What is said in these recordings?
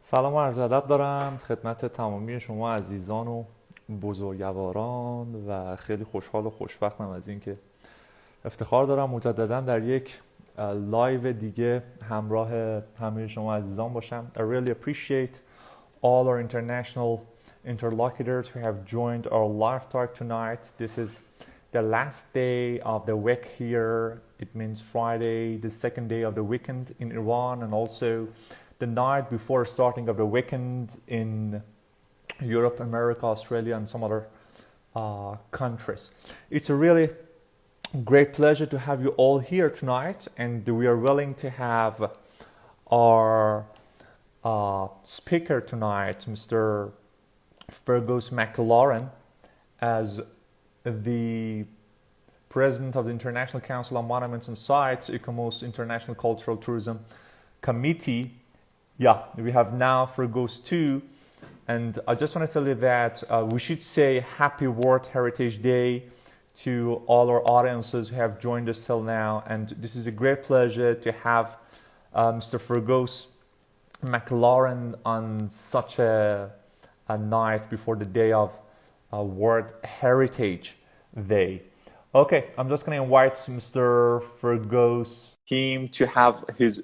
سلام و عرض ادب دارم خدمت تمامی شما عزیزان و بزرگواران و خیلی خوشحال و خوشوقتم از اینکه افتخار دارم مجددا در یک لایو دیگه همراه همه شما عزیزان باشم. I really appreciate all our international interlocutors who have joined our live talk tonight. This is the last day of the week here. It means Friday, the second day of the weekend in Iran, and also the night before starting of the weekend in Europe, America, Australia, and some other countries. It's a really great pleasure to have you all here tonight, and we are willing to have our speaker tonight, Mr. Fergus Maclaren, as the president of the International Council on Monuments and Sites, ICOMOS International Cultural Tourism Committee. Yeah, we have now Fergus too, and I just want to tell you that we should say Happy World Heritage Day to all our audiences who have joined us till now, and this is a great pleasure to have Mr. Fergus Maclaren on such a night before the day of World Heritage Day. Okay, I'm just going to invite Mr. Fergus him to have his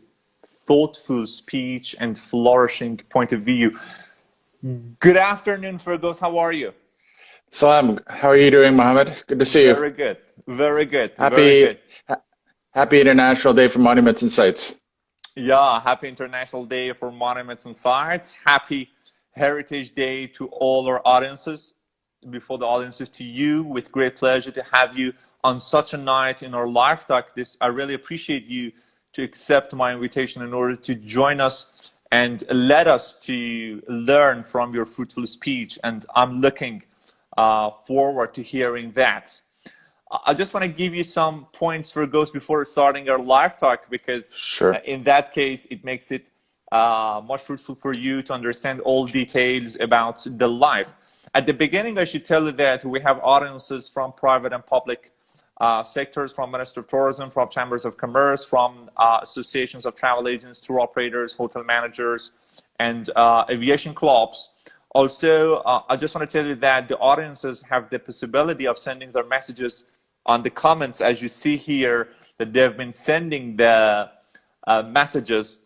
thoughtful speech and flourishing point of view. Good afternoon, Fergus. How are you? Salam. How are you doing, Mohammed? Good to see you. Very good. Very good. Happy International Day for Monuments and Sites. Yeah, happy International Day for Monuments and Sites. Happy Heritage Day to all our audiences. Before the audiences, to you, with great pleasure to have you on such a night in our live talk. I really appreciate you to accept my invitation in order to join us and let us to learn from your fruitful speech. And I'm looking forward to hearing that. I just want to give you some points, Fergus, before starting our live talk, because sure. In that case, it makes it much fruitful for you to understand all details about the life. At the beginning, I should tell you that we have audiences from private and public sectors, from Minister of Tourism, from Chambers of Commerce, from associations of travel agents, tour operators, hotel managers, and aviation clubs. Also, I just want to tell you that the audiences have the possibility of sending their messages on the comments, as you see here, that they've been sending the messages.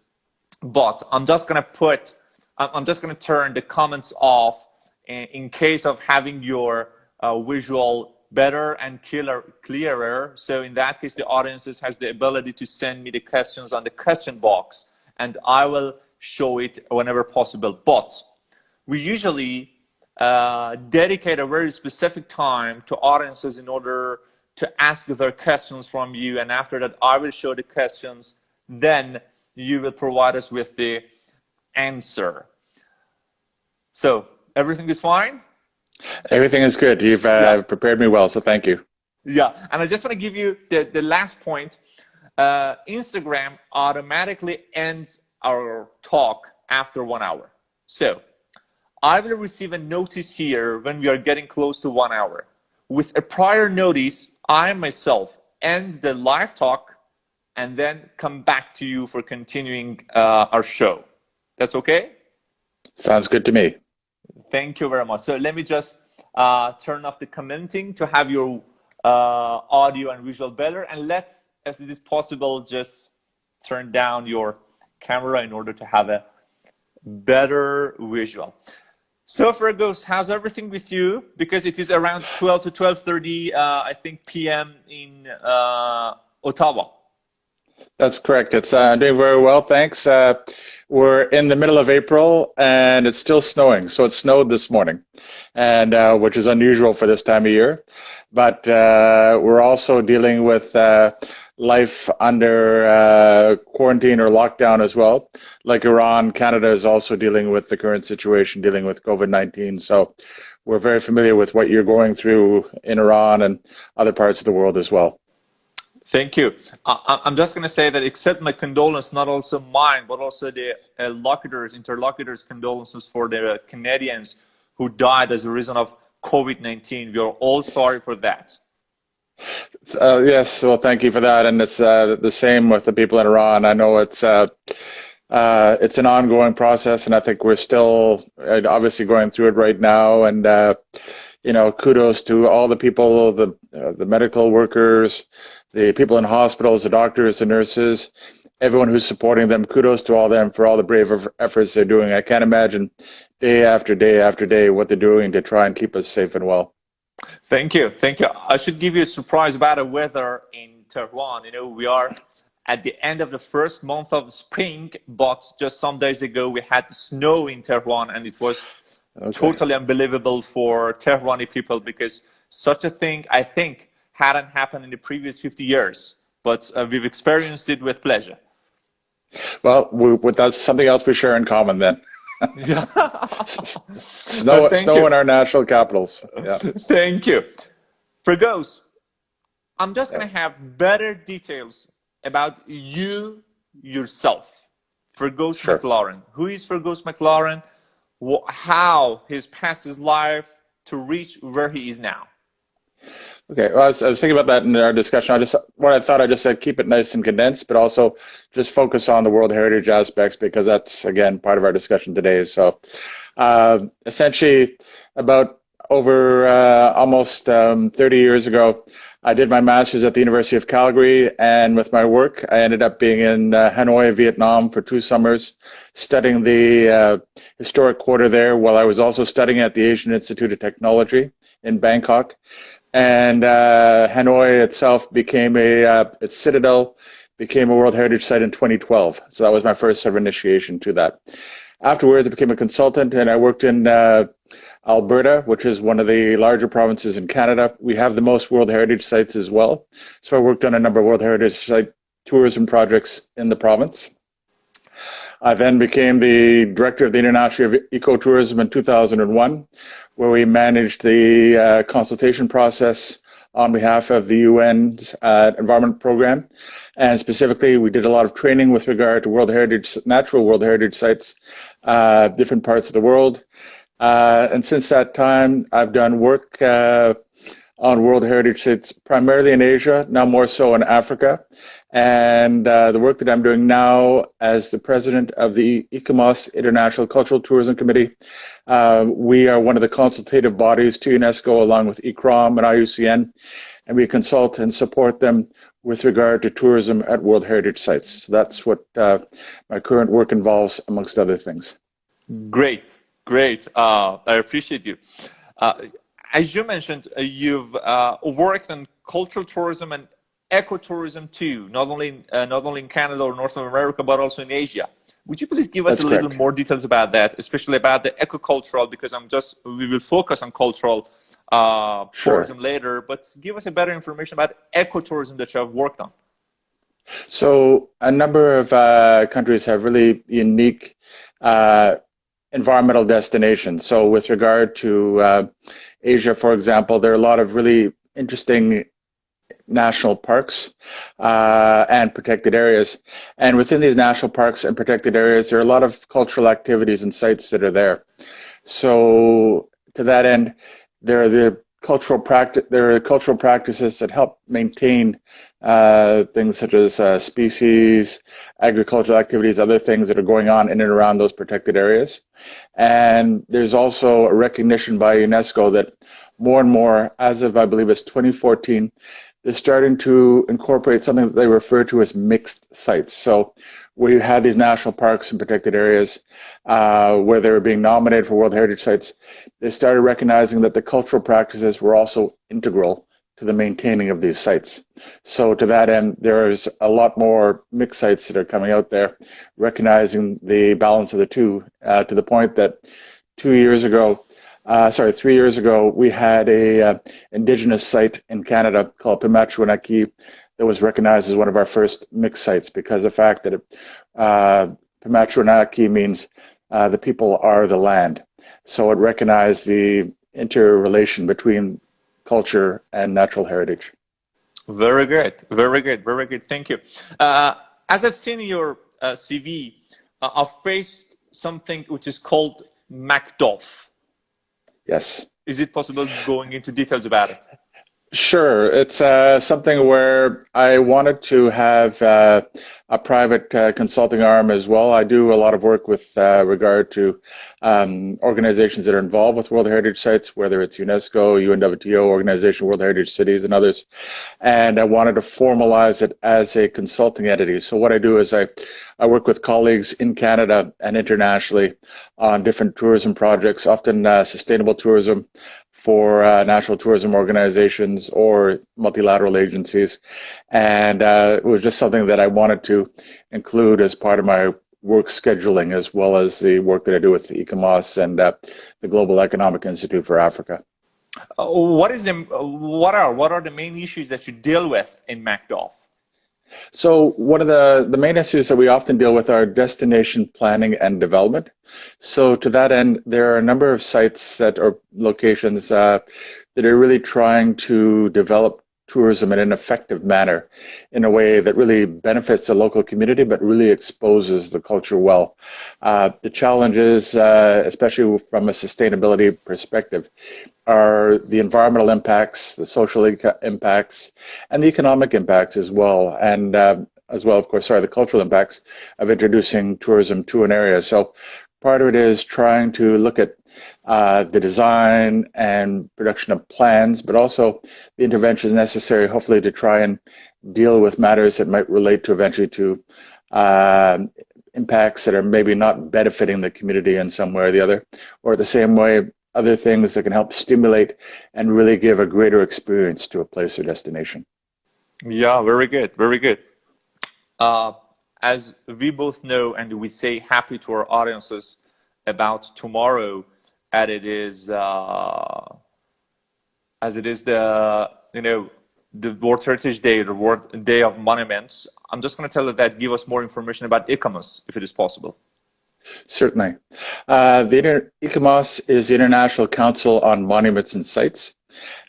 But I'm just going to turn the comments off in case of having your visual better and clearer. So in that case, the audiences has the ability to send me the questions on the question box, and I will show it whenever possible. But we usually dedicate a very specific time to audiences in order to ask their questions from you, and after that I will show the questions, then you will provide us with the answer. So everything is fine? Everything is good. You've prepared me well, so thank you. Yeah, and I just want to give you the last point. Instagram automatically ends our talk after 1 hour. So I will receive a notice here when we are getting close to 1 hour. With a prior notice, I myself end the live talk and then come back to you for continuing our show. That's okay? Sounds good to me. Thank you very much. So let me just turn off the commenting to have your audio and visual better. And let's, as it is possible, just turn down your camera in order to have a better visual. So Fergus, how's everything with you? Because it is around 12 to 12:30, I think, p.m. in Ottawa. That's correct. It's doing very well, thanks. We're in the middle of April, and it's still snowing. So it snowed this morning, and which is unusual for this time of year. But we're also dealing with life under quarantine or lockdown as well. Like Iran, Canada is also dealing with the current situation, dealing with COVID-19. So we're very familiar with what you're going through in Iran and other parts of the world as well. Thank you. I'm just going to say that accept my condolence, not also mine, but also the interlocutors' condolences for the Canadians who died as a result of COVID-19. We are all sorry for that. Yes, well, thank you for that. And it's the same with the people in Iran. I know it's It's an ongoing process, and I think we're still obviously going through it right now. And kudos to all the people, the medical workers, the people in hospitals, the doctors, the nurses, everyone who's supporting them. Kudos to all them for all the brave efforts they're doing. I can't imagine day after day after day what they're doing to try and keep us safe and well. Thank you. Thank you. I should give you a surprise about the weather in Tehran. We are at the end of the first month of spring, but just some days ago we had snow in Tehran, and it was totally unbelievable for Tehrani people, because such a thing, I think, hadn't happened in the previous 50 years. But we've experienced it with pleasure. Well, that's something else we share in common then. Yeah. Snow in our national capitals. Yeah. Thank you. Fergus, I'm just going to have better details about you yourself. Fergus Maclaren. Who is Fergus Maclaren? How he's passed his life to reach where he is now? Okay, well, I was thinking about that in our discussion. I just said keep it nice and condensed, but also just focus on the World Heritage aspects, because that's, again, part of our discussion today. So essentially, about over almost 30 years ago, I did my master's at the University of Calgary, and with my work, I ended up being in Hanoi, Vietnam for 2 summers, studying the historic quarter there, while I was also studying at the Asian Institute of Technology in Bangkok. And Hanoi itself became its citadel became a World Heritage Site in 2012. So that was my first sort of initiation to that. Afterwards, I became a consultant, and I worked in Alberta, which is one of the larger provinces in Canada. We have the most World Heritage Sites as well. So I worked on a number of World Heritage Site tourism projects in the province. I then became the director of the International Ecotourism in 2001, where we managed the consultation process on behalf of the UN's Environment Program. And specifically, we did a lot of training with regard to natural World Heritage Sites, different parts of the world. And since that time, I've done work on World Heritage Sites primarily in Asia, now more so in Africa. And the work that I'm doing now as the president of the ICOMOS International Cultural Tourism Committee, we are one of the consultative bodies to UNESCO along with ICROM and IUCN, and we consult and support them with regard to tourism at World Heritage Sites. So that's what my current work involves, amongst other things. Great, great. I appreciate you. As you mentioned, you've worked on cultural tourism and ecotourism too, not only in Canada or North America, but also in Asia. Would you please give us a little more details about that, especially about the ecocultural, because we will focus on cultural tourism later, but give us a better information about ecotourism that you have worked on. So a number of countries have really unique environmental destinations. So with regard to Asia, for example, there are a lot of really interesting national parks and protected areas. And within these national parks and protected areas, there are a lot of cultural activities and sites that are there. So to that end, there are cultural practices that help maintain things such as species, agricultural activities, other things that are going on in and around those protected areas. And there's also a recognition by UNESCO that more and more, as of I believe it's 2014, they're starting to incorporate something that they refer to as mixed sites. So we had these national parks and protected areas where they were being nominated for World Heritage Sites. They started recognizing that the cultural practices were also integral to the maintaining of these sites. So to that end, there's a lot more mixed sites that are coming out there, recognizing the balance of the two, to the point that 3 years ago, we had a indigenous site in Canada called Pimachuanaki that was recognized as one of our first mixed sites, because of the fact that Pimachuanaki means the people are the land. So it recognized the interrelation between culture and natural heritage. Very good, very good, very good. Thank you. As I've seen in your CV, I've faced something which is called MacDuff. Yes. Is it possible going into details about it? Sure. It's something where I wanted to have a private consulting arm as well. I do a lot of work with regard to organizations that are involved with World Heritage Sites, whether it's UNESCO, UNWTO, Organization World Heritage Cities, and others. And I wanted to formalize it as a consulting entity. So what I do is I work with colleagues in Canada and internationally on different tourism projects, often sustainable tourism for national tourism organizations or multilateral agencies. And it was just something that I wanted to include as part of my work scheduling, as well as the work that I do with ICOMOS and the Global Economic Institute for Africa. What are the main issues that you deal with in MacDoff? So one of the main issues that we often deal with are destination planning and development. So to that end, there are a number of sites that are locations that are really trying to develop tourism in an effective manner, in a way that really benefits the local community, but really exposes the culture well. The challenges, especially from a sustainability perspective, are the environmental impacts, the social impacts, and the economic impacts as well. And as well, of course, the cultural impacts of introducing tourism to an area. So part of it is trying to look at the design and production of plans, but also the interventions necessary, hopefully, to try and deal with matters that might relate to eventually to impacts that are maybe not benefiting the community in some way or the other, or the same way, other things that can help stimulate and really give a greater experience to a place or destination. Yeah, very good, very good. As we both know, and we say happy to our audiences about tomorrow, as it is the the World Heritage Day, the World Day of Monuments. I'm just going to tell you that give us more information about ICOMOS, if it is possible. Certainly. ICOMOS is the International Council on Monuments and Sites,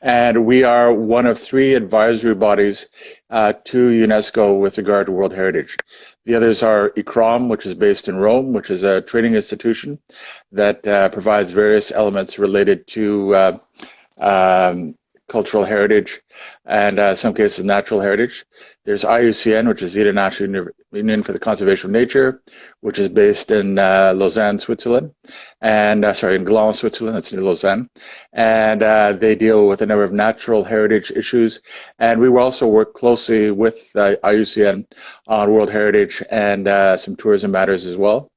and we are one of 3 advisory bodies to UNESCO with regard to World Heritage. The others are ICROM, which is based in Rome, which is a training institution that provides various elements related to cultural heritage and some cases natural heritage. There's IUCN, which is the International Union for the Conservation of Nature, which is based in Lausanne, Switzerland, and in Gland, Switzerland. That's near Lausanne, and they deal with a number of natural heritage issues. And we will also work closely with IUCN on World Heritage and some tourism matters as well.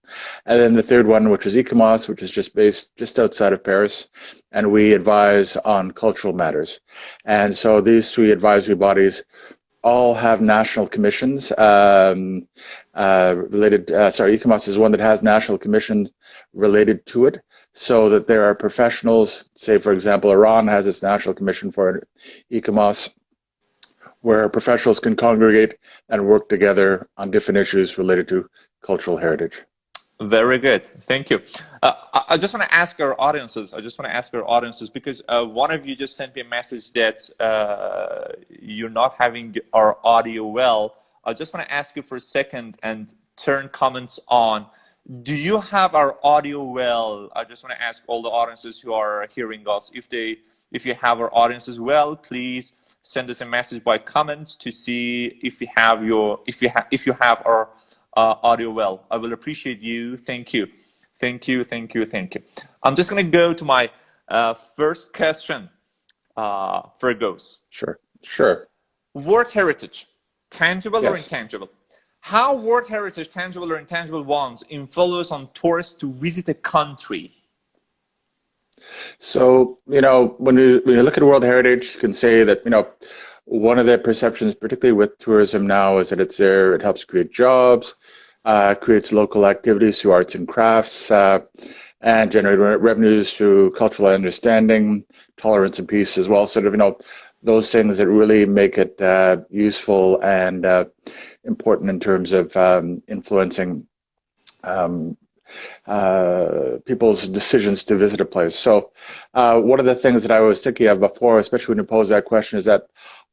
And then the third one, which is ICOMOS, which is just based just outside of Paris, and we advise on cultural matters. And so these 3 advisory bodies all have national commissions related. ICOMOS is one that has national commissions related to it, so that there are professionals. Say, for example, Iran has its national commission for ICOMOS, where professionals can congregate and work together on different issues related to cultural heritage. Very good, thank you. I just want to ask our audiences. Because one of you just sent me a message that you're not having our audio well. I just want to ask you for a second and turn comments on. Do you have our audio well? I just want to ask all the audiences who are hearing us, if you have our audiences well, please send us a message by comments to see if you have our audio well. I will appreciate you. Thank you. I'm just going to go to my first question, Fergus. Sure. World Heritage, tangible Yes. or intangible? How World Heritage, tangible or intangible ones, influence on tourists to visit a country? So, when you look at World Heritage, you can say that, one of the perceptions, particularly with tourism now, is that it's there, it helps create jobs, creates local activities through arts and crafts, and generate revenues through cultural understanding, tolerance and peace as well. Sort of, those things that really make it useful and important in terms of influencing people's decisions to visit a place. So one of the things that I was thinking of before, especially when you pose that question, is that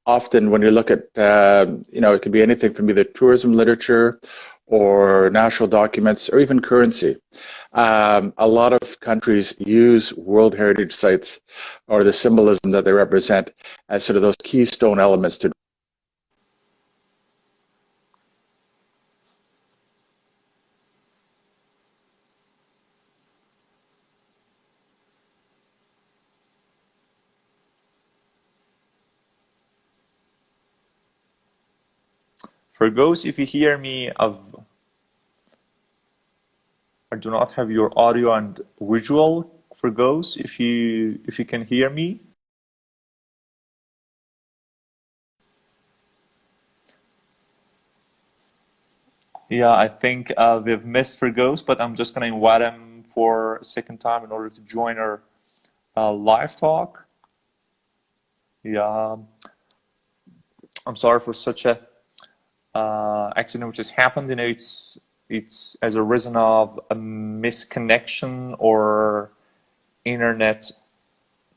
often when you look at, it could be anything from either tourism literature or national documents or even currency. A lot of countries use World Heritage Sites or the symbolism that they represent as sort of those keystone elements to. Fergus, if you hear me, I do not have your audio and visual. Fergus, if you can hear me. Yeah, I think we've missed Fergus, but I'm just going to invite him for a second time in order to join our live talk. Yeah, I'm sorry for such a accident which has happened. It's as a reason of a misconnection or internet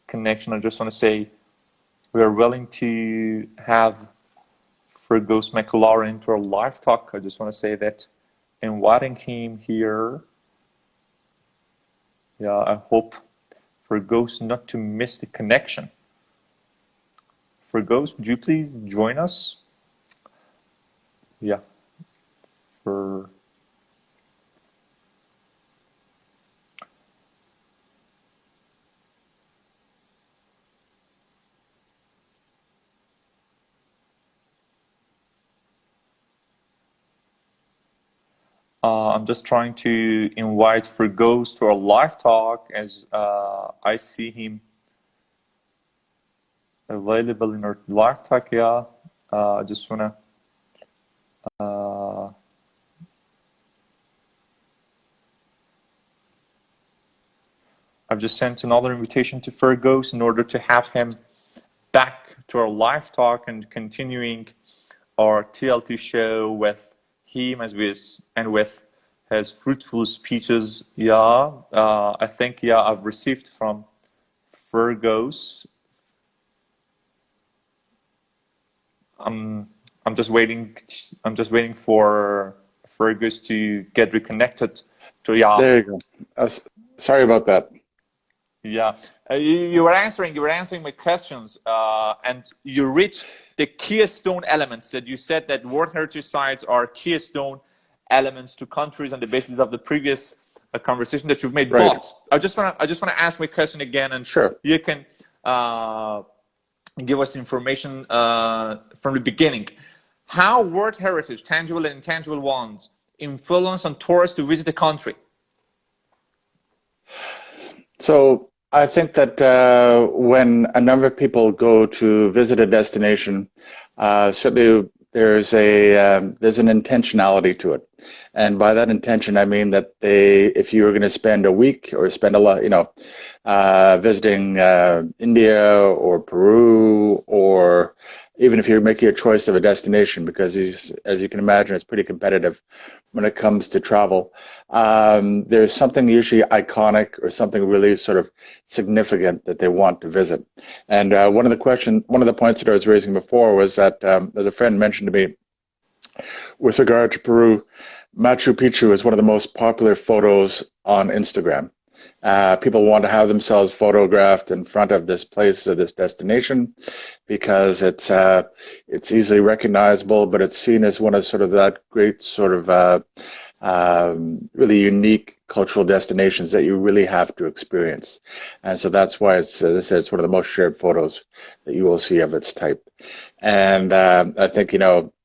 connection. I just want to say we are willing to have Fergus Maclaren to our live talk. I just want to say that inviting him here. Yeah, I hope Fergus not to miss the connection. Fergus, would you please join us? Yeah. I'm just trying to invite Fergus to our live talk as I see him available in our live talk. Yeah, I just wanna. I've just sent another invitation to Fergus in order to have him back to our live talk and continuing our TLT show with him as with his fruitful speeches. Yeah, I think I've received from Fergus. I'm just waiting. I'm just waiting for Fergus to get reconnected to There you go. Sorry about that. Yeah, you were answering my questions, and you reached the keystone elements that you said that World Heritage Sites are keystone elements to countries on the basis of the previous conversation that you've made. Right. But I just want to ask my question again, and sure, you can give us information from the beginning. How World Heritage, tangible and intangible ones, influence on tourists to visit the country? So I think that when a number of people go to visit a destination, certainly there's an intentionality to it, and by that intention I mean that if you were going to spend a week or spend a lot, visiting India or Peru, or even if you're making a choice of a destination, because as you can imagine, it's pretty competitive when it comes to travel. There's something usually iconic or something really sort of significant that they want to visit. And one of the points that I was raising before was that, as a friend mentioned to me, with regard to Peru, Machu Picchu is one of the most popular photos on Instagram. People want to have themselves photographed in front of this place or this destination because it's easily recognizable, but it's seen as one of sort of that great sort of really unique cultural destinations that you really have to experience. And so that's why it's, as I said, it's one of the most shared photos that you will see of its type. And I think,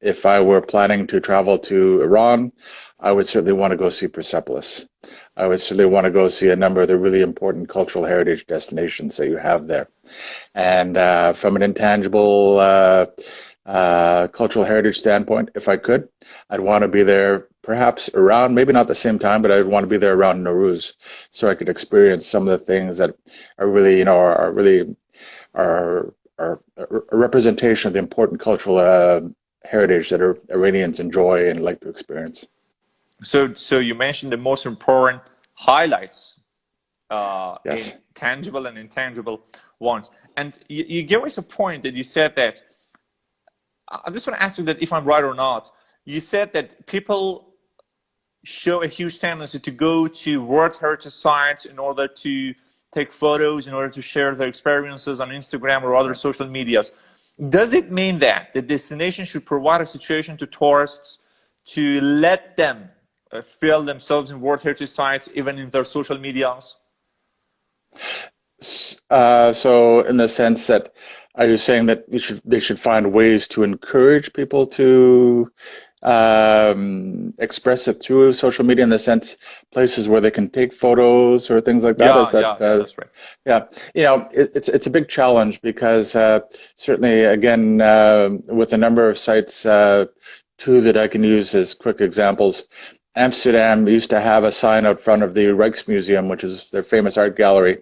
if I were planning to travel to Iran, I would certainly want to go see Persepolis. I would certainly want to go see a number of the really important cultural heritage destinations that you have there. And from an intangible cultural heritage standpoint, if I could, I'd want to be there perhaps around, maybe not the same time, but I'd want to be there around Nowruz so I could experience some of the things that are really, are a representation of the important cultural heritage that Iranians enjoy and like to experience. So you mentioned the most important highlights, yes, in tangible and intangible ones. And you gave us a point that you said that I just want to ask you that if I'm right or not. You said that people show a huge tendency to go to World Heritage sites in order to take photos, in order to share their experiences on Instagram or other social medias. Does it mean that the destination should provide a situation to tourists to let them feel themselves in World Heritage sites, even in their social medias? So in the sense that, are you saying that they should find ways to encourage people to express it through social media, in the sense places where they can take photos or things like that? Yeah, Is that yeah, that's right. yeah, it's a big challenge because certainly, again, with a number of sites, two that I can use as quick examples. Amsterdam used to have a sign out front of the Rijksmuseum, which is their famous art gallery.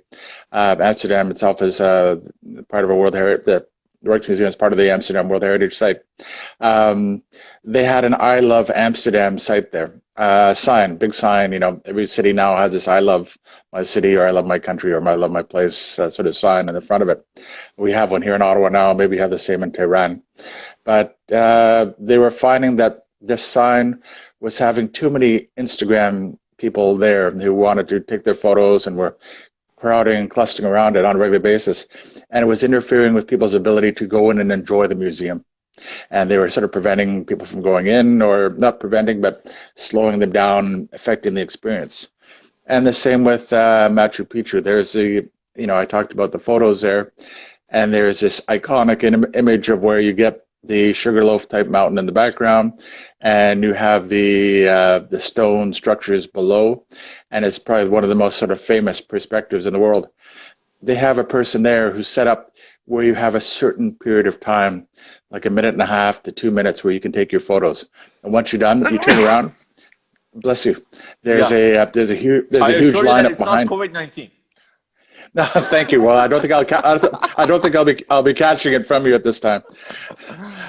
Amsterdam itself is part of a World Heritage. The Rijksmuseum is part of the Amsterdam World Heritage Site. They had an "I Love Amsterdam" site there. Sign, big sign. Every city now has this "I love my city" or "I love my country" or "I love my place" sort of sign in the front of it. We have one here in Ottawa now. Maybe have the same in Tehran. But they were finding that this sign was having too many Instagram people there who wanted to take their photos and were crowding and clustering around it on a regular basis. And it was interfering with people's ability to go in and enjoy the museum. And they were sort of preventing people from going in, or not preventing, but slowing them down, affecting the experience. And the same with Machu Picchu. There's I talked about the photos there, and there's this iconic image of where you get the Sugarloaf type mountain in the background, and you have the stone structures below, and it's probably one of the most sort of famous perspectives in the world. They have a person there who's set up where you have a certain period of time, like a minute and a half to 2 minutes, where you can take your photos. And once you're done, you turn around. Bless you. There's a huge lineup behind. It's not COVID-19. No, thank you. Well, I don't think I'll be catching it from you at this time,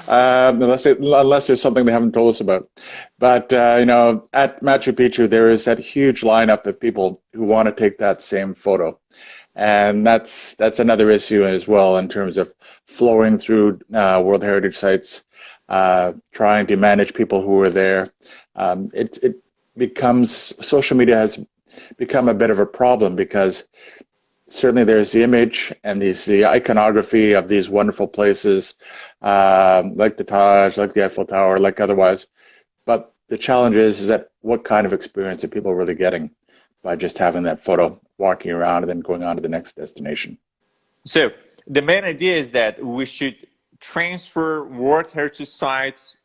unless there's something they haven't told us about. But at Machu Picchu, there is that huge lineup of people who want to take that same photo, and that's another issue as well in terms of flowing through World Heritage sites, trying to manage people who are there. Social media has become a bit of a problem because certainly there's the image and the iconography of these wonderful places, like the Taj, like the Eiffel Tower, like otherwise. But the challenge is that what kind of experience are people really getting by just having that photo, walking around, and then going on to the next destination? So the main idea is that we should transfer World Heritage sites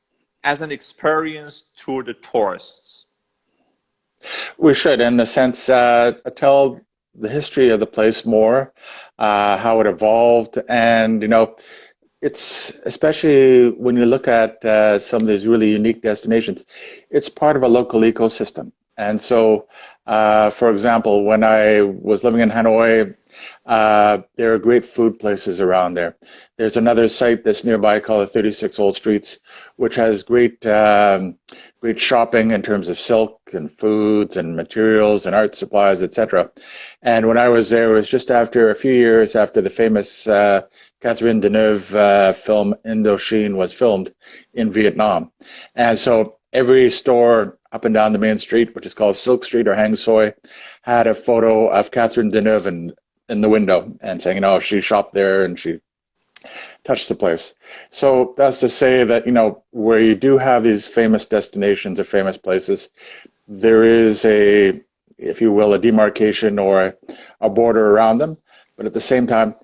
as an experience to the tourists. We should, in the sense, tell the history of the place more, how it evolved, and it's especially when you look at some of these really unique destinations, it's part of a local ecosystem. And so, for example, when I was living in Hanoi, there are great food places around there. There's another site that's nearby called 36 Old Streets, which has great shopping in terms of silk and foods and materials and art supplies, etc. And when I was there, it was just after a few years after the famous Catherine Deneuve film Indochine was filmed in Vietnam. And so every store up and down the main street, which is called Silk Street or Hang Soi, had a photo of Catherine Deneuve in the window and saying, she shopped there and she touched the place. So that's to say that, where you do have these famous destinations or famous places, there is if you will, a demarcation or a border around them. But at the same time,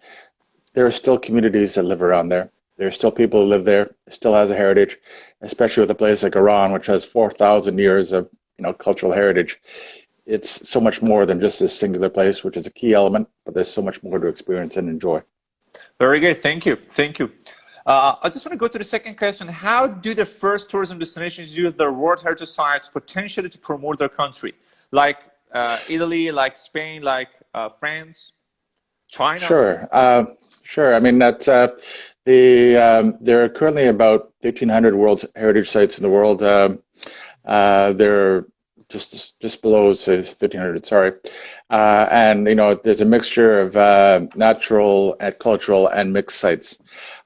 there are still communities that live around there. There are still people who live there. It still has a heritage, especially with a place like Iran, which has 4,000 years of cultural heritage. It's so much more than just this singular place, which is a key element, but there's so much more to experience and enjoy. Very good. Thank you. I just want to go to the second question. How do the first tourism destinations use their World Heritage sites potentially to promote their country? Like Italy, like Spain, like France, China? Sure. I mean, there are currently about 1,500 World Heritage sites in the world. There are just below, say, 1,300. Sorry, and there's a mixture of natural and cultural and mixed sites.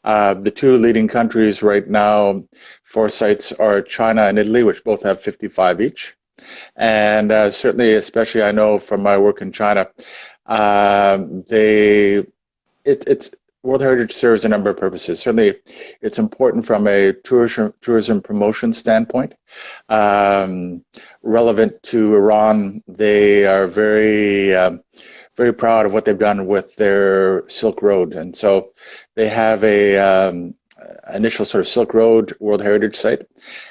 The two leading countries right now for sites are China and Italy, which both have 55 each. And certainly, especially I know from my work in China, it's World Heritage serves a number of purposes. Certainly, it's important from a tourism promotion standpoint. Relevant to Iran, they are very proud of what they've done with their Silk Road, and so they have a initial sort of Silk Road World Heritage Site,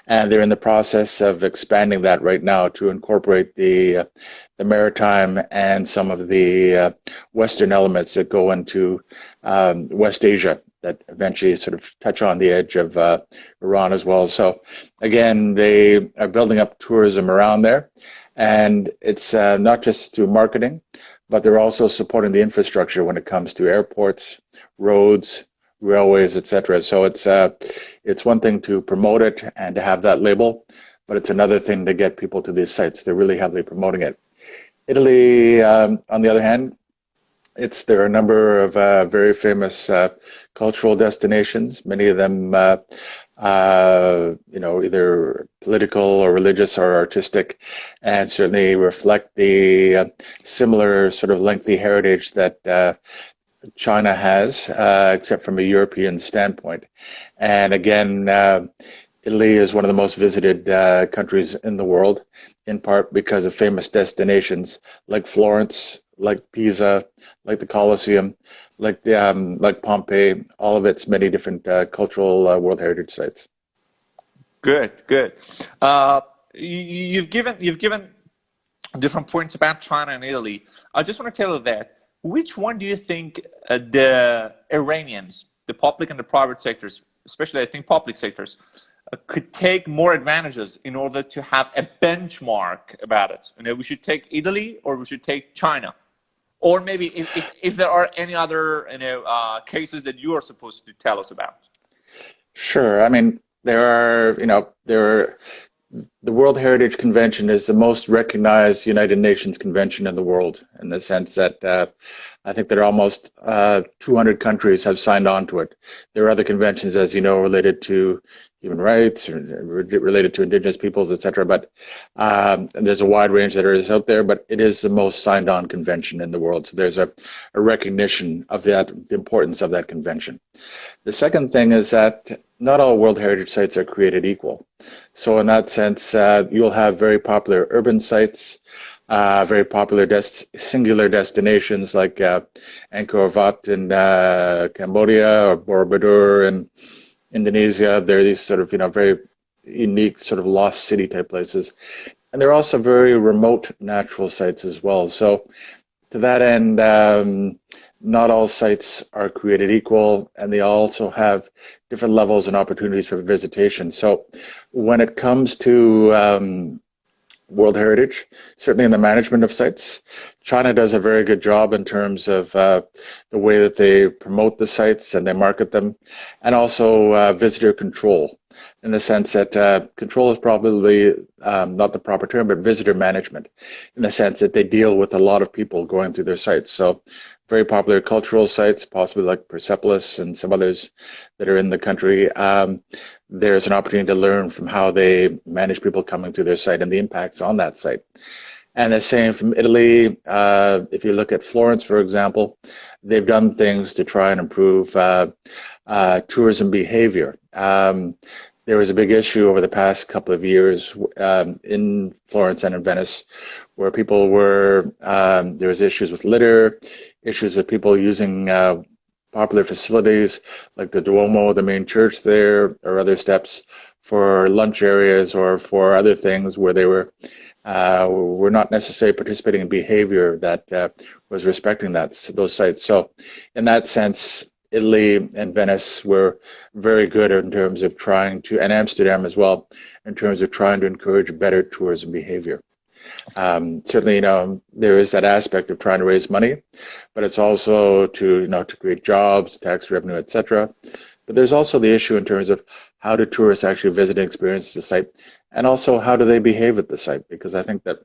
and they're in the process of expanding that right now to incorporate the maritime and some of the Western elements that go into West Asia that eventually sort of touch on the edge of Iran as well. So again, they are building up tourism around there, and it's not just through marketing, but they're also supporting the infrastructure when it comes to airports, roads, railways, etc. So it's one thing to promote it and to have that label, but it's another thing to get people to these sites. They're really heavily promoting it. Italy, on the other hand, there are a number of very famous cultural destinations. Many of them, either political or religious or artistic, and certainly reflect the similar sort of lengthy heritage that China has, except from a European standpoint. And again, Italy is one of the most visited countries in the world, in part because of famous destinations like Florence, like Pisa, like the Colosseum, like Pompeii, all of its many different cultural World Heritage sites. Good. You've given different points about China and Italy. I just want to tell you that. Which one do you think the Iranians, the public and the private sectors, especially I think public sectors, could take more advantages in order to have a benchmark about it? We should take Italy or we should take China, or maybe if there are any other cases that you are supposed to tell us about. Sure. I mean, the World Heritage Convention is the most recognized United Nations convention in the world, in the sense that I think there are almost 200 countries have signed on to it. There are other conventions, as you know, related to human rights, or related to indigenous peoples, etc. But there's a wide range that is out there, but it is the most signed on convention in the world. So there's a recognition of the importance of that convention. The second thing is that not all World Heritage sites are created equal. So in that sense, you'll have very popular urban sites, very popular singular destinations like Angkor Wat in Cambodia, or Borobudur in Indonesia. They're these sort of very unique sort of lost city type places. And they're also very remote natural sites as well. So to that end, not all sites are created equal, and they also have different levels and opportunities for visitation. So when it comes to World Heritage, certainly in the management of sites, China does a very good job in terms of the way that they promote the sites and they market them, and also visitor control, in the sense that control is probably not the proper term, but visitor management, in the sense that they deal with a lot of people going through their sites. So very popular cultural sites, possibly like Persepolis and some others that are in the country. There's an opportunity to learn from how they manage people coming through their site and the impacts on that site. And the same from Italy. If you look at Florence, for example, they've done things to try and improve tourism behavior. There was a big issue over the past couple of years in Florence and in Venice, where people there was issues with litter, issues with people using popular facilities like the Duomo, the main church there, or other steps for lunch areas or for other things where they were not necessarily participating in behavior that was respecting those sites. So in that sense, Italy and Venice were very good in terms of trying to, and Amsterdam as well, in terms of trying to encourage better tourism behavior. Certainly, there is that aspect of trying to raise money, but it's also to create jobs, tax revenue, etc. But there's also the issue in terms of how do tourists actually visit and experience the site, And also, how do they behave at the site? Because I think that,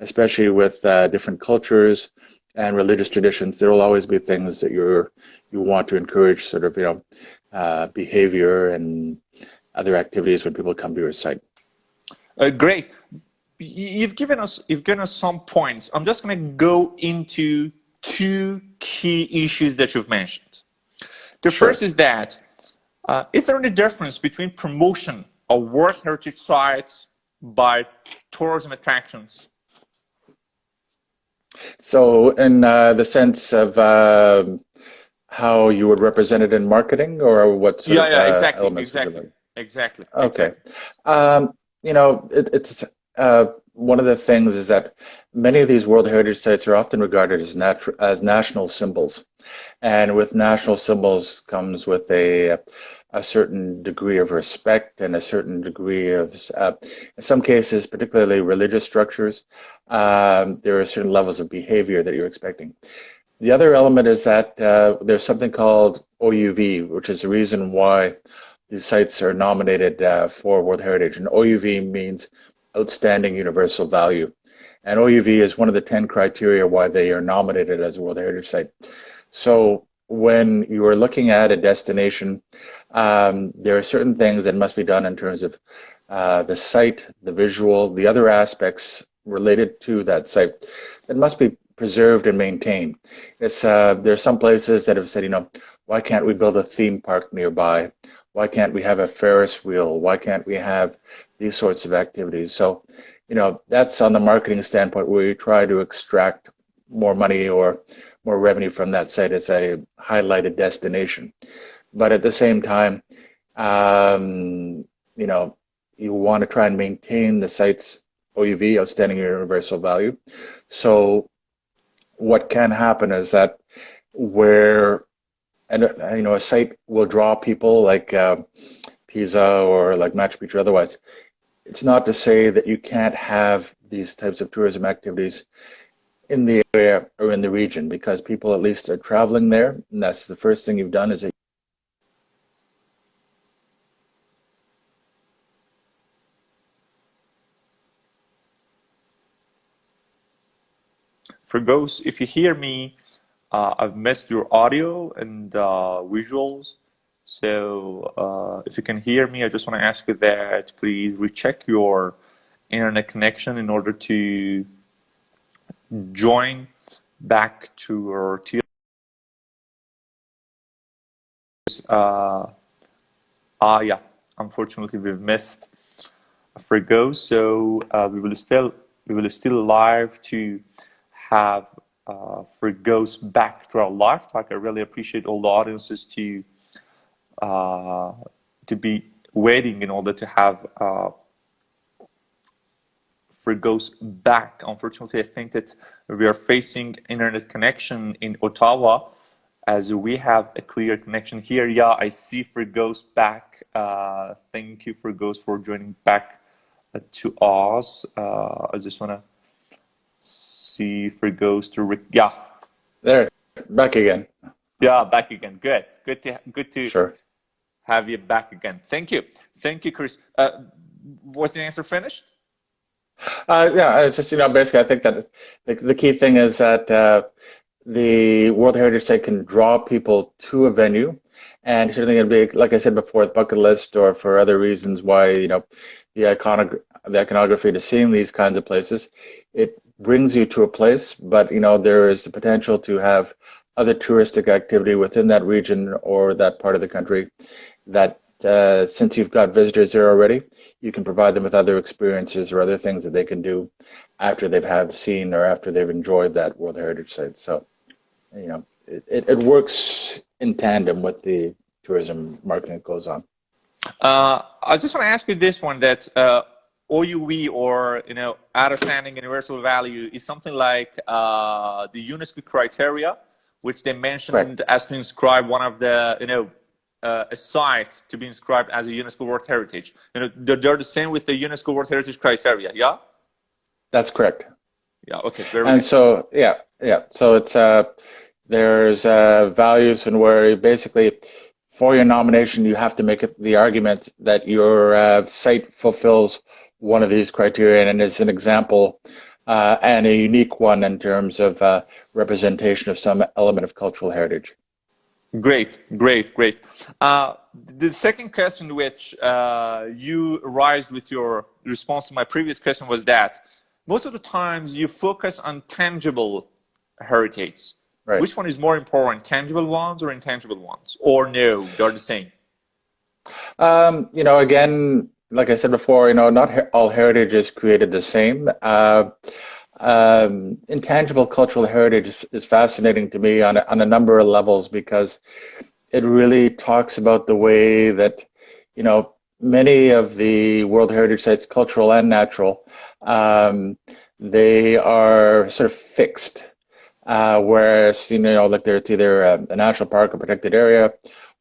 especially with different cultures and religious traditions, there will always be things that you want to encourage, sort of, behavior and other activities when people come to your site. Great. You've given us some points. I'm just going to go into two key issues that you've mentioned. The Sure. first is that is there any difference between promotion of World Heritage sites by tourism attractions? So, in the sense of how you would represent it in marketing, or what sort of exactly, elements would you like? exactly. Okay. It's one of the things is that many of these World Heritage sites are often regarded as national symbols, and with national symbols comes with a certain degree of respect and a certain degree of, in some cases, particularly religious structures, there are certain levels of behavior that you're expecting. The other element is that there's something called OUV, which is the reason why these sites are nominated for World Heritage. And OUV means Outstanding Universal Value. And OUV is one of the 10 criteria why they are nominated as a World Heritage Site. So when you are looking at a destination, there are certain things that must be done in terms of the site, the visual, the other aspects related to that site that must be preserved and maintained. There are some places that have said, why can't we build a theme park nearby? Why can't we have a Ferris wheel? Why can't we have these sorts of activities? So, that's on the marketing standpoint where you try to extract more money or more revenue from that site as a highlighted destination. But at the same time, you want to try and maintain the site's OUV, Outstanding Universal Value. So what can happen is that a site will draw people like Pisa or like Machu Picchu otherwise. It's not to say that you can't have these types of tourism activities in the area or in the region, because people at least are traveling there, and that's the first thing you've done is that Fergus, if you hear me, I've missed your audio and visuals. So if you can hear me, I just want to ask you that please recheck your internet connection in order to join back to our TLS. Yeah, unfortunately we've missed Fergus, so we will still live to have Fergus back to our live talk. I really appreciate all the audiences to be waiting in order to have Fergus back. Unfortunately, I think that we are facing internet connection in Ottawa, as we have a clear connection here. Yeah, I see Fergus back. Thank you, Fergus, for joining back to us. I just want to see Fergus to yeah. there, back again. Yeah, back again. Good to Sure. have you back again. Thank you, Chris. Was the answer finished? Yeah, it's just, basically I think that the key thing is that the World Heritage Site can draw people to a venue, and certainly it'd be, like I said before, the bucket list or for other reasons why, the iconography to seeing these kinds of places, it brings you to a place, but there is the potential to have other touristic activity within that region or that part of the country that since you've got visitors there already, you can provide them with other experiences or other things that they can do after they've seen or after they've enjoyed that World Heritage Site. So, it works in tandem with the tourism marketing that goes on. I just want to ask you this one, that OUV, or Outstanding Universal Value, is something like the UNESCO criteria, which they mentioned Correct. as to inscribe one of the a site to be inscribed as a UNESCO World Heritage. They're the same with the UNESCO World Heritage criteria. Yeah. That's correct. Yeah. Okay. And so yeah. So it's there's values and where basically for your nomination you have to make the argument that your site fulfills one of these criteria, and it's an example and a unique one in terms of representation of some element of cultural heritage. Great, great, great. The second question which you raised with your response to my previous question was that most of the times you focus on tangible heritage. Right. Which one is more important, tangible ones or intangible ones? Or no, they're the same? Again, like I said before, not all heritage is created the same. Intangible cultural heritage is fascinating to me on a number of levels because it really talks about the way that, many of the World Heritage Sites, cultural and natural, they are sort of fixed. Whereas, like it's either a national park or protected area,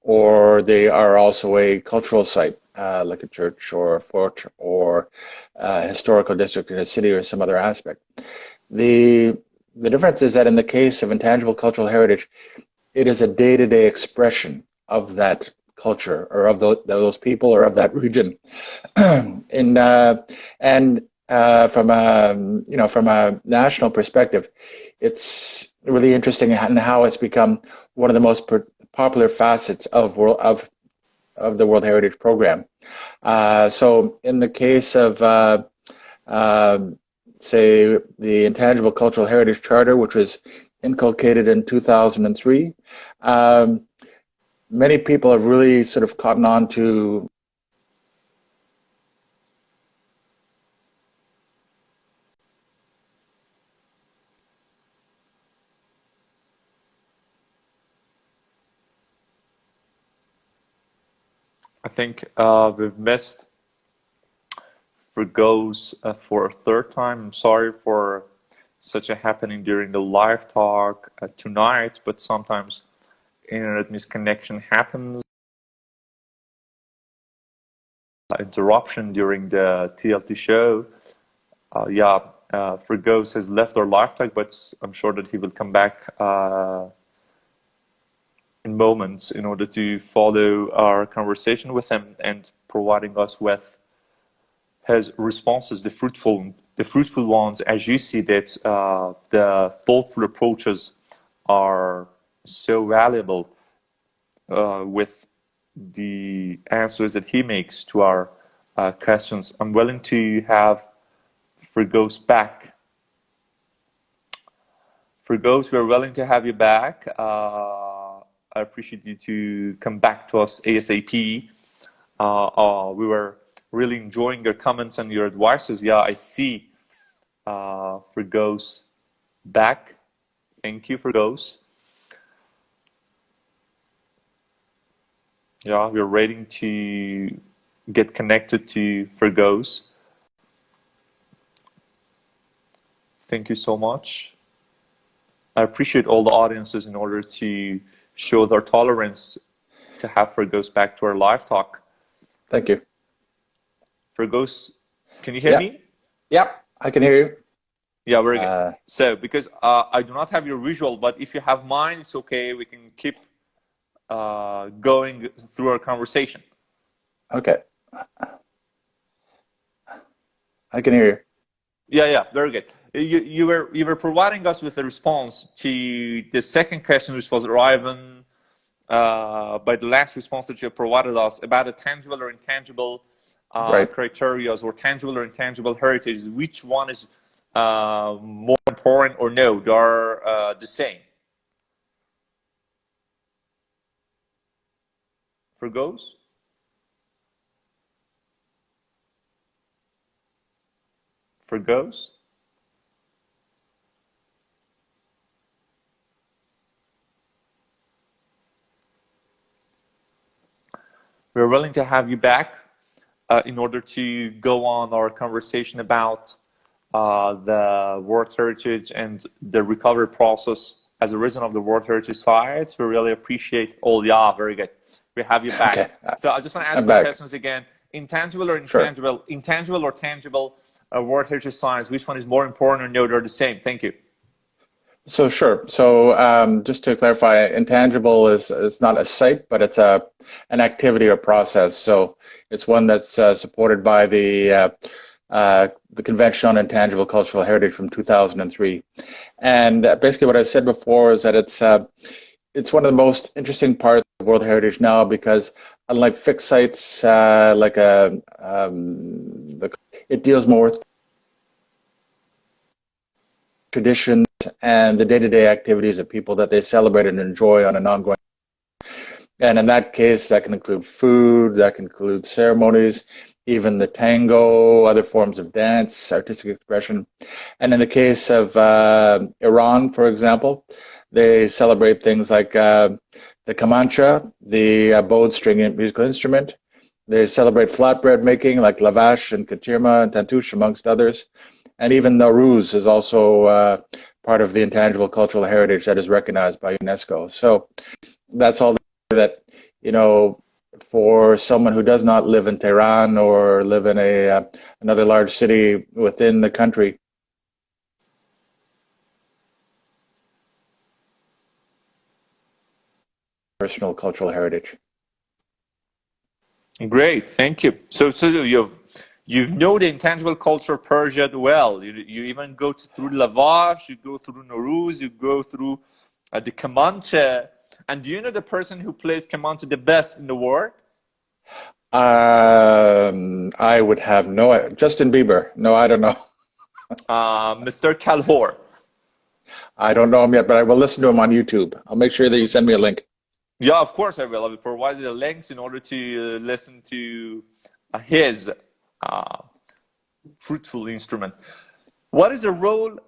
or they are also a cultural site, like a church or a fort or a historical district in a city or some other aspect. The difference is that in the case of intangible cultural heritage, it is a day-to-day expression of that culture or of those people or of that region. And from a national perspective, it's really interesting in how it's become one of the most popular facets of the World Heritage Program. So in the case of say the Intangible Cultural Heritage Charter, which was inculcated in 2003, many people have really sort of cottoned on to I think we've missed Fergus for a third time. I'm sorry for such a happening during the live talk tonight, but sometimes internet misconnection happens. Interruption during the TLT show. Fergus has left our live talk, but I'm sure that he will come back in moments in order to follow our conversation with him and providing us with his responses, the fruitful ones, as you see that the thoughtful approaches are so valuable with the answers that he makes to our questions. I'm willing to have Fergus back. Fergus, we're willing to have you back. I appreciate you to come back to us ASAP. We were really enjoying your comments and your advices. Yeah, I see Fergus back. Thank you, Fergus. Yeah, we're waiting to get connected to Fergus. Thank you so much. I appreciate all the audiences in order to show their tolerance to have Fergus back to our live talk. Thank you. Fergus, can you hear me? Yeah, I can hear you. Yeah, very good. So, because I do not have your visual, but if you have mine, it's okay. We can keep going through our conversation. Okay. I can hear you. Yeah, very good. You were providing us with a response to the second question, which was arriving by the last response that you provided us about a tangible or intangible criteria, or tangible or intangible heritage. Which one is more important, or no, they are the same? Fergus? Fergus? We're willing to have you back in order to go on our conversation about the World Heritage and the recovery process as a result of the World Heritage Sites. We really appreciate all. Yeah, very good. We have you back. Okay. So I just want to ask the questions again. Intangible or intangible? Sure. Intangible or tangible World Heritage Sites? Which one is more important, or no, they're the same? Thank you. So sure. So just to clarify, intangible is not a site, but it's an activity or process. So it's one that's supported by the the Convention on Intangible Cultural Heritage from 2003. And basically what I said before is that it's one of the most interesting parts of World Heritage now, because unlike fixed sites, it deals more with traditions and the day-to-day activities of people that they celebrate and enjoy on an ongoing. And in that case, that can include food, that can include ceremonies, even the tango, other forms of dance, artistic expression. And in the case of Iran, for example, they celebrate things like the kamancha, the bowed string musical instrument. They celebrate flatbread making like lavash and katirma and tantouche, amongst others. And even Nowruz is also part of the intangible cultural heritage that is recognized by UNESCO. So that's all that, for someone who does not live in Tehran or live in another large city within the country. Personal cultural heritage. Great, thank you. So you've known the intangible culture of Persia well. You even go through Lavash, you go through Nowruz, you go through the Kamancha. And do you know the person who plays Kamancha the best in the world? I would have no idea. Justin Bieber. No, I don't know. Mr. Kalhor. I don't know him yet, but I will listen to him on YouTube. I'll make sure that you send me a link. Yeah, of course I will. I will provide the links in order to listen to his fruitful instrument. What is the role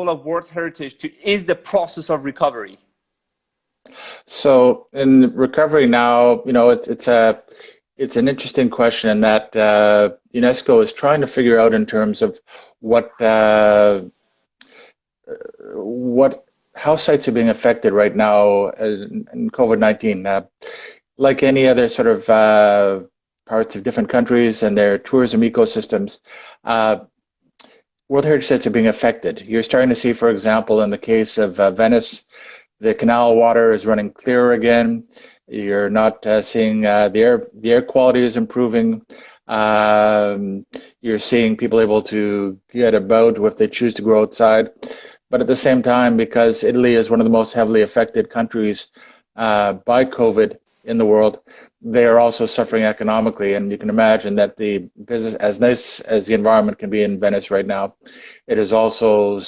of World Heritage to ease the process of recovery? So in recovery now, it's an interesting question in that UNESCO is trying to figure out in terms of how sites are being affected right now in COVID-19. Like any other sort of parts of different countries and their tourism ecosystems, World Heritage sites are being affected. You're starting to see, for example, in the case of Venice, the canal water is running clearer again. You're not seeing the air quality is improving. You're seeing people able to get about if they choose to go outside. But at the same time, because Italy is one of the most heavily affected countries by COVID in the world, they are also suffering economically. And you can imagine that the business, as nice as the environment can be in Venice right now, it is also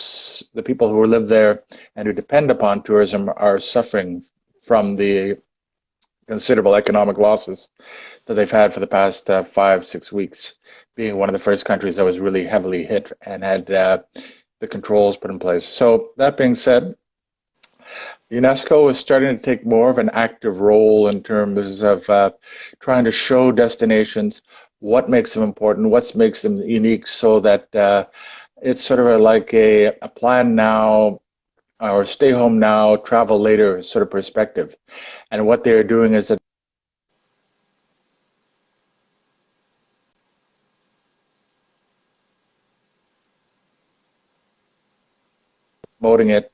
the people who live there and who depend upon tourism are suffering from the considerable economic losses that they've had for the past 5-6 weeks, being one of the first countries that was really heavily hit and had the controls put in place. So that being said, UNESCO is starting to take more of an active role in terms of trying to show destinations what makes them important, what makes them unique, so that it's sort of like a plan now or stay home now, travel later sort of perspective. And what they're doing is that promoting it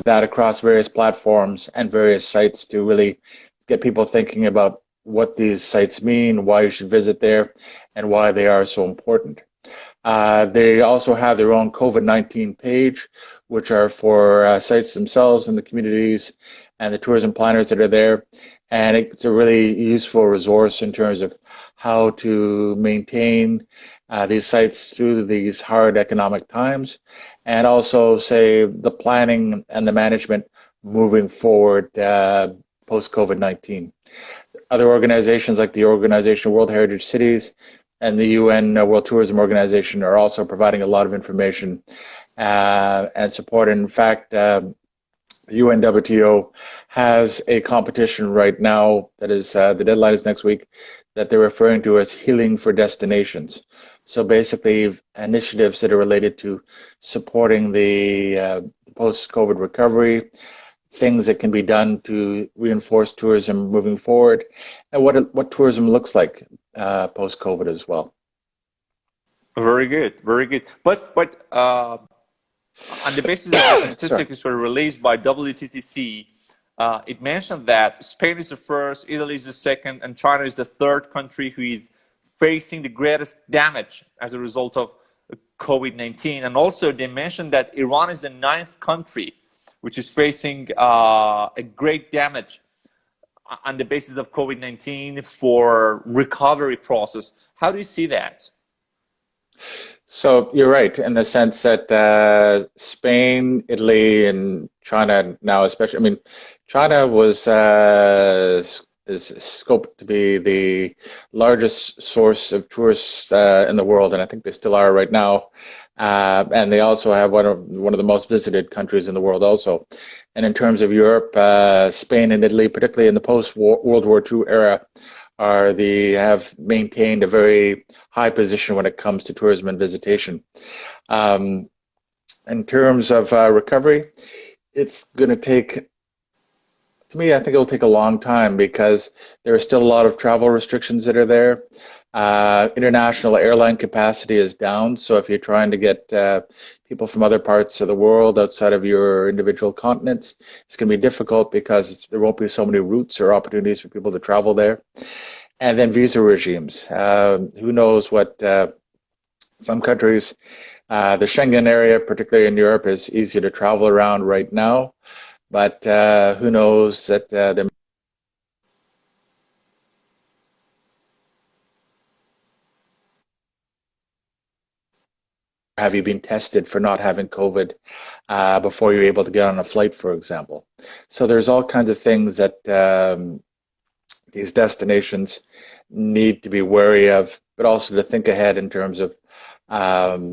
that across various platforms and various sites to really get people thinking about what these sites mean, why you should visit there, and why they are so important. They also have their own COVID-19 page, which are for sites themselves and the communities and the tourism planners that are there. And it's a really useful resource in terms of how to maintain these sites through these hard economic times, and also say the planning and the management moving forward post-COVID-19. Other organizations like the Organization of World Heritage Cities and the UN World Tourism Organization are also providing a lot of information and support. In fact, UNWTO has a competition right now that is, the deadline is next week, that they're referring to as Healing for Destinations. So basically initiatives that are related to supporting the post-COVID recovery, things that can be done to reinforce tourism moving forward, and what tourism looks like post-COVID as well. Very good, very good. But on the basis of the statistics were released by WTTC, it mentioned that Spain is the first, Italy is the second, and China is the third country who is facing the greatest damage as a result of COVID-19. And also they mentioned that Iran is the 9th country which is facing a great damage on the basis of COVID-19 for recovery process. How do you see that? So you're right in the sense that Spain, Italy, and China now, especially. I mean, China is scoped to be the largest source of tourists in the world, and I think they still are right now. And they also have one of the most visited countries in the world, also. And in terms of Europe, Spain and Italy, particularly in the post-World War II era, have maintained a very high position when it comes to tourism and visitation. In terms of recovery, it's going to take, to me, I think it'll take a long time because there are still a lot of travel restrictions that are there. International airline capacity is down, so if you're trying to get people from other parts of the world outside of your individual continents, it's going to be difficult because there won't be so many routes or opportunities for people to travel there. And then visa regimes. Who knows what some countries, the Schengen area, particularly in Europe, is easy to travel around right now, but who knows that there have you been tested for not having COVID before you're able to get on a flight, for example. So there's all kinds of things that these destinations need to be wary of, but also to think ahead in terms of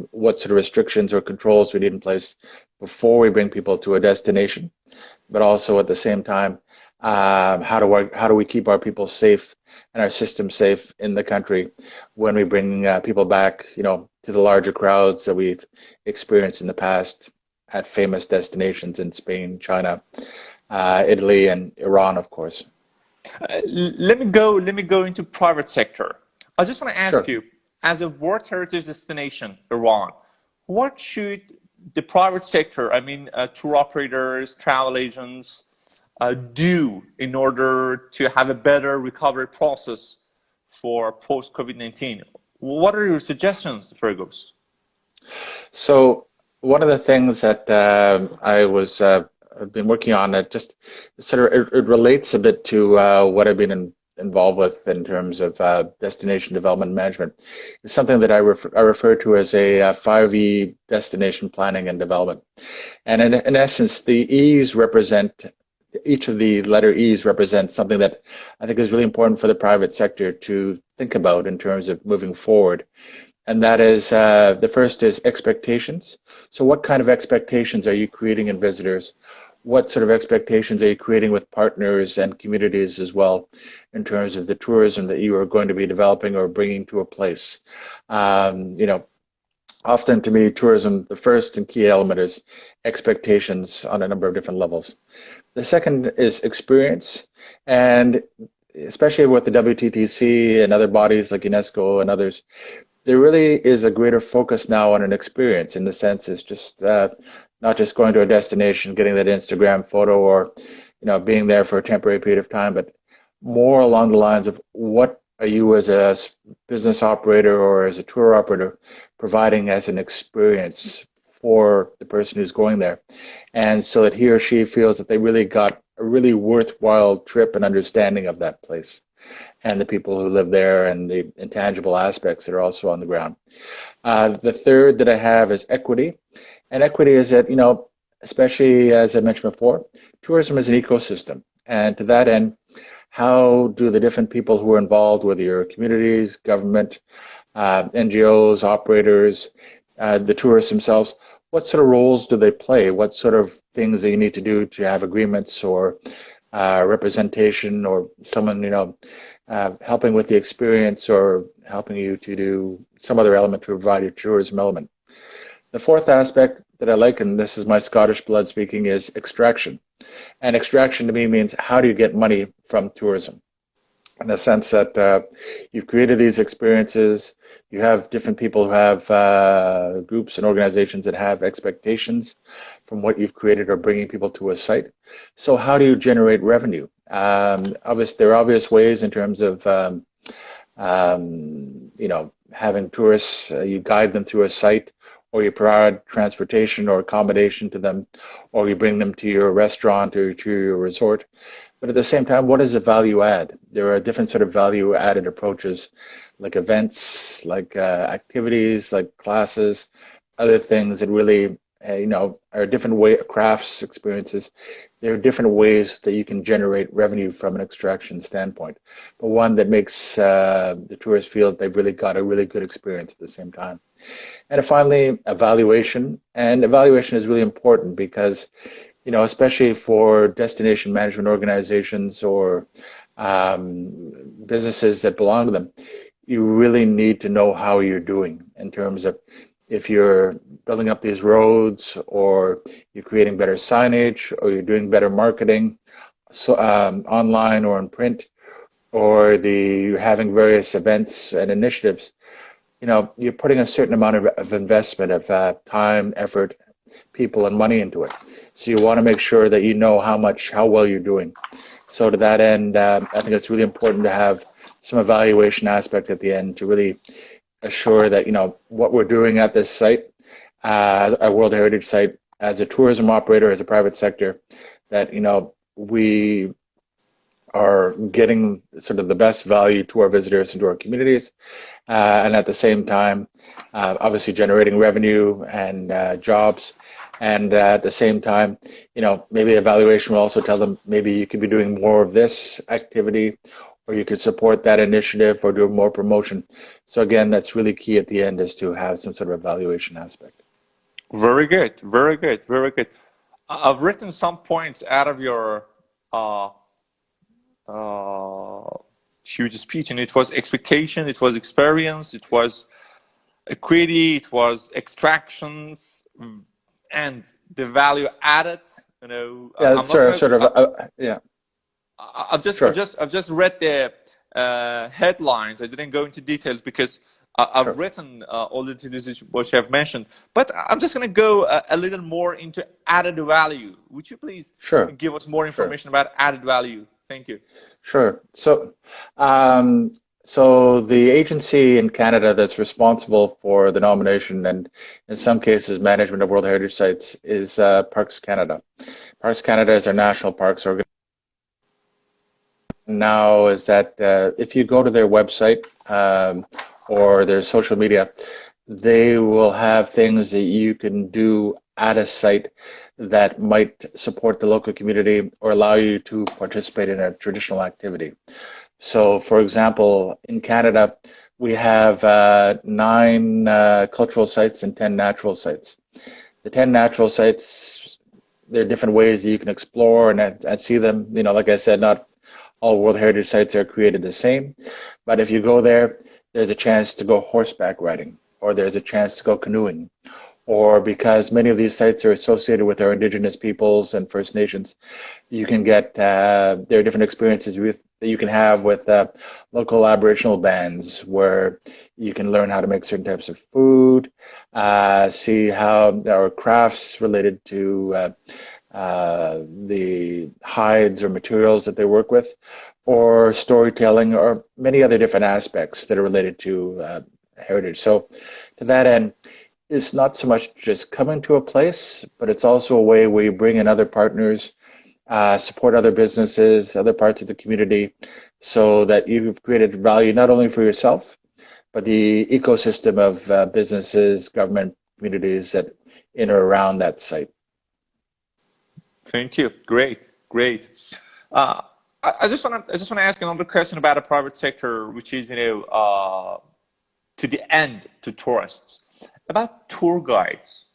what sort of restrictions or controls we need in place before we bring people to a destination, but also at the same time, how do we keep our people safe and our system safe in the country when we bring people back, to the larger crowds that we've experienced in the past at famous destinations in Spain, China, Italy, and Iran, of course. Let me go into private sector. I just want to ask Sure. you, as a World Heritage destination, Iran, what should the private sector, tour operators, travel agents, do in order to have a better recovery process for post-COVID-19? What are your suggestions, Fergus? So one of the things that I've been working on, that just sort of it relates a bit to what I've been involved with in terms of destination development management. It's something that I refer to as a 5E destination planning and development. And in essence, the E's represent, each of the letter E's represents something that I think is really important for the private sector to think about in terms of moving forward. And that is, the first is expectations. So what kind of expectations are you creating in visitors? What sort of expectations are you creating with partners and communities as well in terms of the tourism that you are going to be developing or bringing to a place? Often to me, tourism, the first and key element is expectations on a number of different levels. The second is experience, and especially with the WTTC and other bodies like UNESCO and others, there really is a greater focus now on an experience, in the sense it's just not just going to a destination, getting that Instagram photo, or being there for a temporary period of time, but more along the lines of what are you as a business operator or as a tour operator providing as an experience for the person who's going there, and so that he or she feels that they really got a really worthwhile trip and understanding of that place and the people who live there and the intangible aspects that are also on the ground. The third that I have is equity. And equity is that, especially as I mentioned before, tourism is an ecosystem. And to that end, how do the different people who are involved, whether you're communities, government, NGOs, operators, the tourists themselves, what sort of roles do they play? What sort of things do you need to do to have agreements or representation, or someone, helping with the experience or helping you to do some other element to provide your tourism element? The fourth aspect that I like, and this is my Scottish blood speaking, is extraction. And extraction to me means, how do you get money from tourism? In the sense that you've created these experiences, you have different people who have groups and organizations that have expectations from what you've created or bringing people to a site. So how do you generate revenue? There are obvious ways in terms of having tourists, you guide them through a site, or you provide transportation or accommodation to them, or you bring them to your restaurant or to your resort. But at the same time, what is the value add? There are different sort of value added approaches, like events, like activities, like classes, other things that really, are different crafts, experiences. There are different ways that you can generate revenue from an extraction standpoint, but one that makes the tourists feel that they've really got a really good experience at the same time. And finally, evaluation. And evaluation is really important because, especially for destination management organizations or businesses that belong to them, you really need to know how you're doing in terms of if you're building up these roads, or you're creating better signage, or you're doing better marketing, so online or in print, or you're having various events and initiatives. You're putting a certain amount of investment of time, effort, people, and money into it. So you want to make sure that you know how well you're doing. So to that end, I think it's really important to have some evaluation aspect at the end to really assure that what we're doing at this site, a World Heritage site, as a tourism operator, as a private sector, that we are getting sort of the best value to our visitors and to our communities, and at the same time, obviously generating revenue and jobs. And at the same time, maybe evaluation will also tell them maybe you could be doing more of this activity, or you could support that initiative or do more promotion. So again, that's really key at the end, is to have some sort of evaluation aspect. Very good, very good, very good. I've written some points out of your huge speech, and it was expectation, it was experience, it was equity, it was extractions, and the value added. Yeah, yeah. I've just read the headlines. I didn't go into details because I've written all the details which you have mentioned. But I'm just going to go a little more into added value. Would you please give us more information about added value? Thank you. Sure. So, so the agency in Canada that's responsible for the nomination and in some cases management of World Heritage Sites is Parks Canada. Parks Canada is our national parks organization. Now is that if you go to their website or their social media, they will have things that you can do at a site that might support the local community or allow you to participate in a traditional activity. So, for example, in Canada, we have 9 cultural sites and 10 natural sites. The 10 natural sites, there are different ways that you can explore and see them. Like I said, not all World Heritage Sites are created the same, but if you go there, there's a chance to go horseback riding, or there's a chance to go canoeing, or because many of these sites are associated with our Indigenous peoples and First Nations, you can get, there are different experiences that you can have with local Aboriginal bands, where you can learn how to make certain types of food, see how our crafts related to the hides or materials that they work with, or storytelling, or many other different aspects that are related to heritage. So to that end, it's not so much just coming to a place, but it's also a way where you bring in other partners, support other businesses, other parts of the community, so that you've created value not only for yourself, but the ecosystem of businesses, government, communities that in or around that site. Thank you. Great, great. I just want to ask another question about the private sector, which is to the end, to tourists, about tour guides.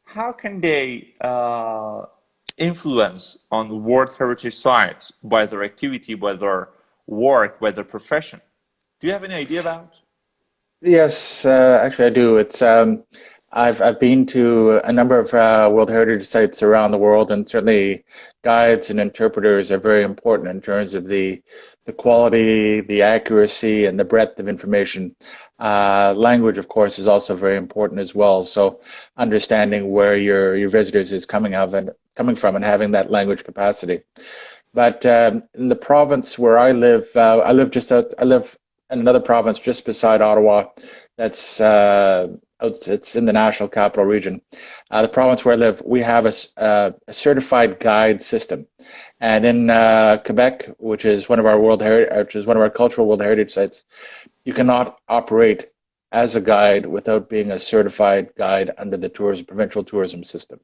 How can they influence on World Heritage Sites by their activity, by their work, by their profession? Do you have any idea about? Yes, actually I do. It's I've been to a number of World Heritage Sites around the world, and certainly guides and interpreters are very important in terms of the quality, the accuracy, and the breadth of information. Language, of course, is also very important as well. So understanding where your visitors is coming from and having that language capacity. But in the province where I live in another province just beside Ottawa. That's it's in the National Capital Region. The province where I live, we have a certified guide system, and in Quebec, which is one of our cultural World Heritage sites, you cannot operate as a guide without being a certified guide under the provincial tourism system.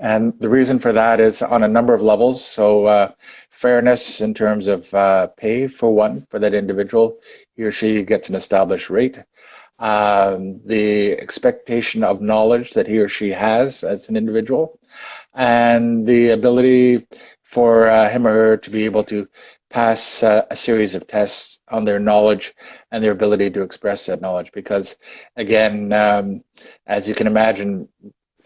And the reason for that is on a number of levels. So fairness in terms of pay, for one, for that individual. He or she gets an established rate. The expectation of knowledge that he or she has as an individual, and the ability for him or her to be able to pass a series of tests on their knowledge and their ability to express that knowledge. Because again, as you can imagine,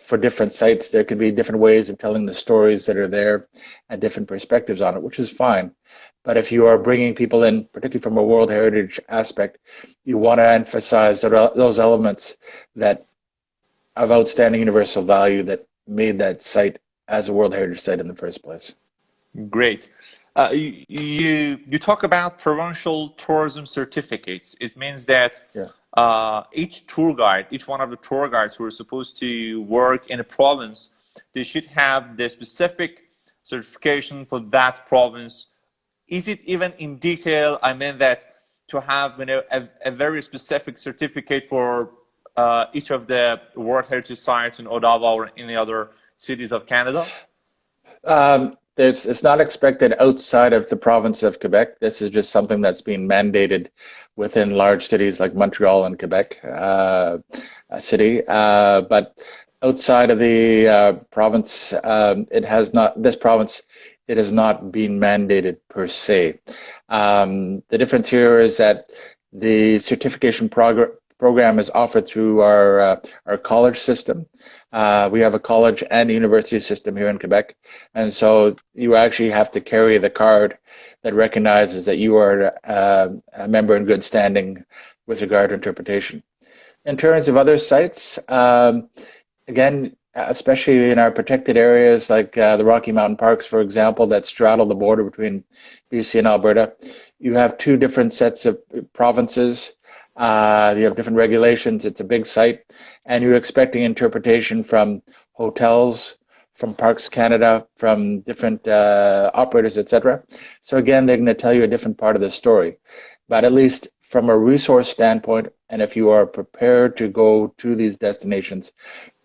for different sites, there could be different ways of telling the stories that are there and different perspectives on it, which is fine. But if you are bringing people in, particularly from a World Heritage aspect, you want to emphasize those elements that of outstanding universal value that made that site as a World Heritage site in the first place. Great. You talk about provincial tourism certificates. It means that each tour guide, each one of the tour guides who are supposed to work in a province, they should have the specific certification for that province. Is it even in detail? I mean that to have a very specific certificate for each of the World Heritage sites in Ottawa or any other cities of Canada? It's not expected outside of the province of Quebec. This is just something that's being mandated within large cities like Montreal and Quebec City. But outside of the province, it has not been mandated per se. The difference here is that the certification program is offered through our college system. We have a college and university system here in Quebec, and so you actually have to carry the card that recognizes that you are a member in good standing with regard to interpretation. In terms of other sites, again, especially in our protected areas like the Rocky Mountain Parks, for example, that straddle the border between BC and Alberta, you have two different sets of provinces. You have different regulations. It's a big site, and you're expecting interpretation from hotels, from Parks Canada, from different operators, etc. So again, they're going to tell you a different part of the story. But at least from a resource standpoint, and if you are prepared to go to these destinations,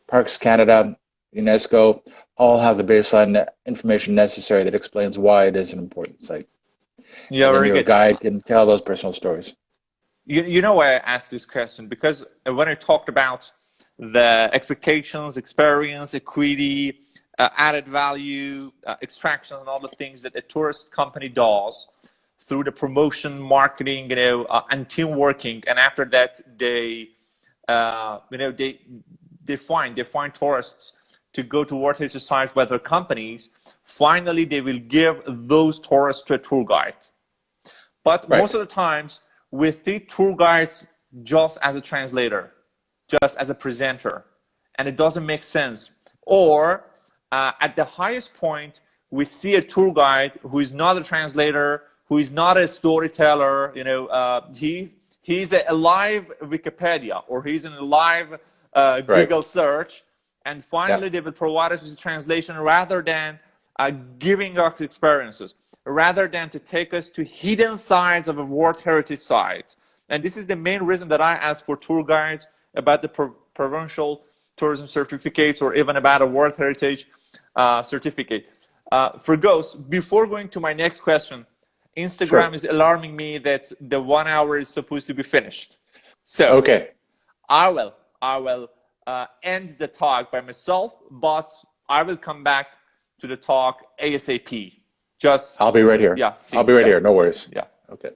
Parks Canada, UNESCO, all have the baseline information necessary that explains why it is an important site. Yeah, very good. Your guide can tell those personal stories. You know why I asked this question? Because when I talked about the expectations, experience, equity, added value, extraction, and all the things that a tourist company does through the promotion, marketing, and team working, and after that they find tourists to go to World Heritage sites by their companies. Finally, they will give those tourists to a tour guide. But most of the times, we see tour guides just as a translator, just as a presenter, and it doesn't make sense. Or at the highest point, we see a tour guide who is not a translator, who is not a storyteller. He's a live Wikipedia, or he's in a live Google search, and finally they will provide us with a translation rather than giving us experiences, rather than to take us to hidden sides of a World Heritage site. And this is the main reason that I ask for tour guides about the provincial tourism certificates, or even about a World Heritage certificate. Fergus, before going to my next question, Instagram is alarming me that the 1 hour is supposed to be finished. So I will end the talk by myself, but I will come back to the talk ASAP. I'll be right here. Yeah. I'll be right here. No worries. Yeah. Okay.